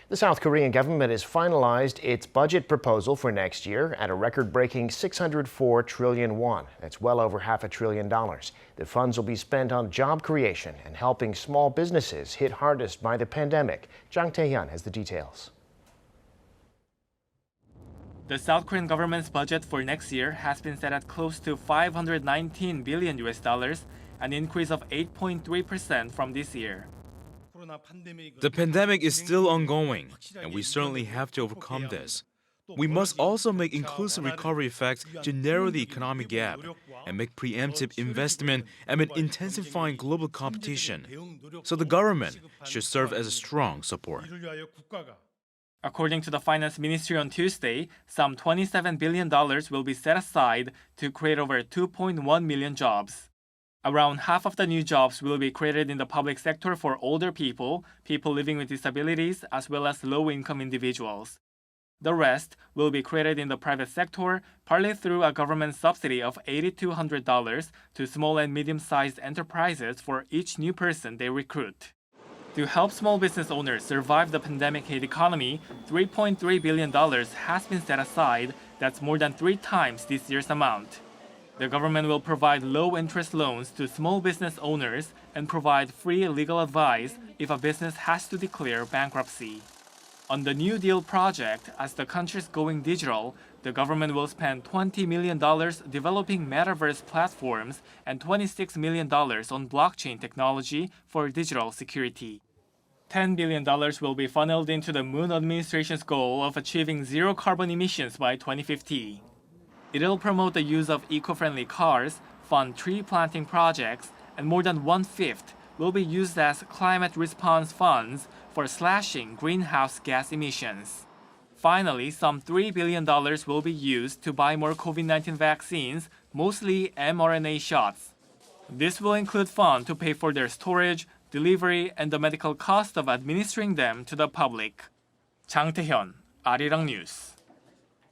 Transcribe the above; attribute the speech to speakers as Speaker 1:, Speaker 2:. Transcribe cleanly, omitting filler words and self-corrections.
Speaker 1: The South Korean government has finalized its budget proposal for next year at a record-breaking 604 trillion won. That's well over $500 billion. The funds will be spent on job creation and helping small businesses hit hardest by the pandemic. Jang Tae-hyun has the details.
Speaker 2: The South Korean government's budget for next year has been set at close to $519 billion, an increase of 8.3% from this year.
Speaker 3: The pandemic is still ongoing, and we certainly have to overcome this. We must also make inclusive recovery effects to narrow the economic gap and make preemptive investment amid intensifying global competition. So the government should serve as a strong support.
Speaker 2: According to the Finance Ministry on Tuesday, some $27 billion will be set aside to create over 2.1 million jobs. Around half of the new jobs will be created in the public sector for older people, people living with disabilities, as well as low-income individuals. The rest will be created in the private sector, partly through a government subsidy of $8,200 to small and medium-sized enterprises for each new person they recruit. To help small business owners survive the pandemic-hit economy, $3.3 billion has been set aside. That's more than 3 times this year's amount. The government will provide low-interest loans to small business owners and provide free legal advice if a business has to declare bankruptcy. On the New Deal project, as the country's going digital, the government will spend $20 million developing metaverse platforms and $26 million on blockchain technology for digital security. $10 billion will be funneled into the Moon administration's goal of achieving zero carbon emissions by 2050. It'll promote the use of eco-friendly cars, fund tree planting projects, and more than 1/5 will be used as climate response funds for slashing greenhouse gas emissions. Finally, some $3 billion will be used to buy more COVID-19 vaccines, mostly mRNA shots. This will include funds to pay for their storage, delivery, and the medical cost of administering them to the public. Jang Tae-hyun, Arirang News.